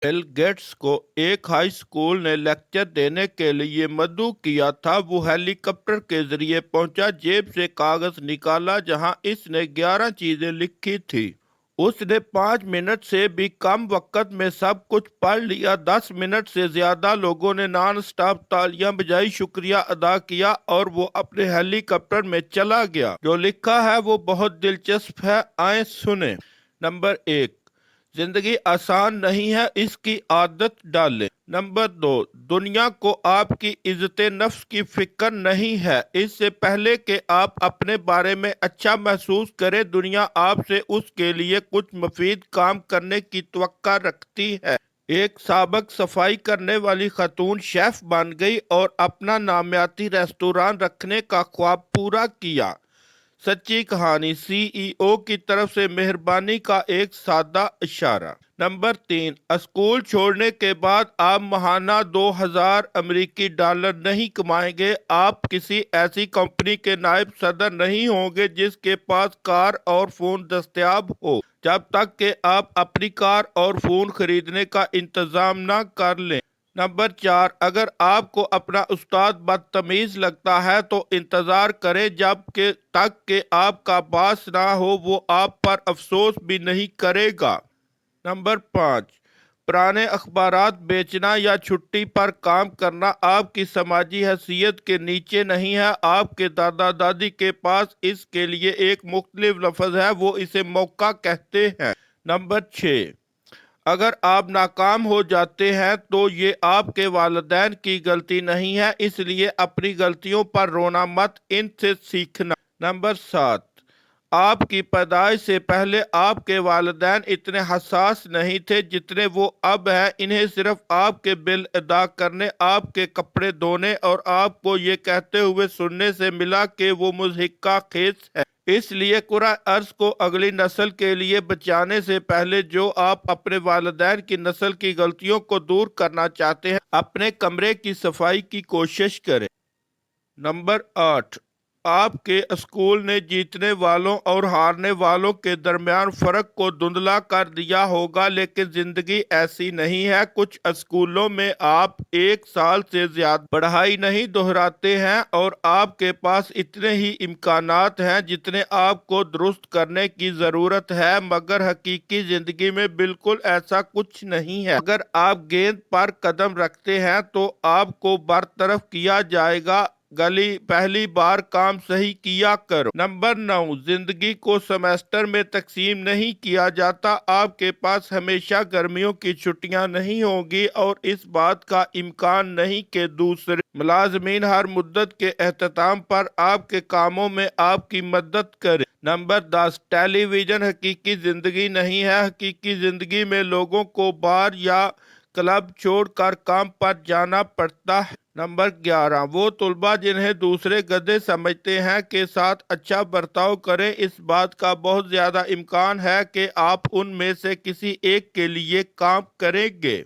Bill Gates को एक high school ने लेक्चर देने के लिए मदऊ किया था। वो हेलीकॉप्टर के जरिए पहुंचा, जेब से कागज निकाला जहां इसने 11 चीजें लिखी थी। उसने 5 मिनट से भी कम वक्त में सब कुछ पढ़ लिया। 10 मिनट से ज्यादा लोगों ने नॉन स्टॉप तालियां बजाई, शुक्रिया अदा किया और वो अपने हेलीकॉप्टर में चला गया। जो लिखा है वो बहुत दिलचस्प है, आए सुने। नंबर 1, जिंदगी आसान नहीं है, इसकी आदत डालें। नंबर 2, दुनिया को आपकी इज्जत नफ्स की फिक्र नहीं है। इससे पहले कि आप अपने बारे में अच्छा महसूस करें, दुनिया आपसे उसके लिए कुछ मुफीद काम करने की तवक्का रखती है। एक साबक सफाई करने वाली खातून शेफ बन गई और अपना नामियाती रेस्टोरेंट रखने का ख्वाब पूरा किया। सच्ची कहानी, सीईओ की तरफ से मेहरबानी का एक सादा इशारा। नंबर 3, स्कूल छोड़ने के बाद आप महाना 2000 अमेरिकी डॉलर नहीं कमाएंगे। आप किसी ऐसी कंपनी के नायब सदर नहीं होंगे जिसके पास कार और फोन दस्तयाब हो, जब तक कि आप अपनी कार और फोन खरीदने का इंतजाम ना कर लें। नंबर 4, अगर आपको अपना उस्ताद बदतमीज लगता है तो इंतजार करें जब के तक कि आपका बास ना हो, वो आप पर अफसोस भी नहीं करेगा। नंबर 5, पुराने अखबारात बेचना या छुट्टी पर काम करना आपकी समाजी हैसियत के नीचे नहीं है। आपके दादा दादी के पास इसके लिए एक मुख्तलिफ लफ्ज है, वो इसे मौका कहते हैं। नंबर 6, अगर आप नाकाम हो जाते हैं तो ये आपके वालिदैन की गलती नहीं है, इसलिए अपनी गलतियों पर रोना मत, इनसे सीखना। नंबर 7, आपकी पैदाइश से पहले आपके वालिदैन इतने हसास नहीं थे जितने वो अब हैं। इन्हें सिर्फ आपके बिल अदा करने, आपके कपड़े धोने और आपको ये कहते हुए सुनने से मिला कि वो मुज़हिक्का खेस है। इसलिए कुरान अर्ज को अगली नस्ल के लिए बचाने से पहले जो आप अपने वालिदैन की नस्ल की गलतियों को दूर करना चाहते हैं, अपने कमरे की सफाई की कोशिश करें। नंबर 8, आपके स्कूल ने जीतने वालों और हारने वालों के दरमियान फर्क को धुंधला कर दिया होगा, लेकिन जिंदगी ऐसी नहीं है। कुछ स्कूलों में आप 1 साल से ज्यादा पढ़ाई नहीं दोहराते हैं और आपके पास इतने ही इम्कानात हैं जितने आपको दुरुस्त करने की जरूरत है, मगर हकीकी जिंदगी में बिल्कुल ऐसा कुछ नहीं है। अगर आप गेंद पर कदम रखते हैं तो आपको बरतरफ किया जाएगा। गली पहली बार काम सही किया करो। नंबर 9, जिंदगी को सेमेस्टर में तकसीम नहीं किया जाता। आपके पास हमेशा गर्मियों की छुट्टियां नहीं होगी और इस बात का इम्कान नहीं कि दूसरे मुलाजमीन हर मुद्दत के एहतमाम पर आपके कामों में आपकी मदद करे। नंबर 10, टेलीविजन हकीकी जिंदगी नहीं है। हकीकी जिंदगी में लोगों को बार या क्लब छोड़कर काम पर जाना पड़ता है। नंबर 11, वो तुलबा जिन्हें दूसरे गधे समझते हैं के साथ अच्छा बर्ताव करें। इस बात का बहुत ज्यादा इम्कान है कि आप उनमें से किसी एक के लिए काम करेंगे।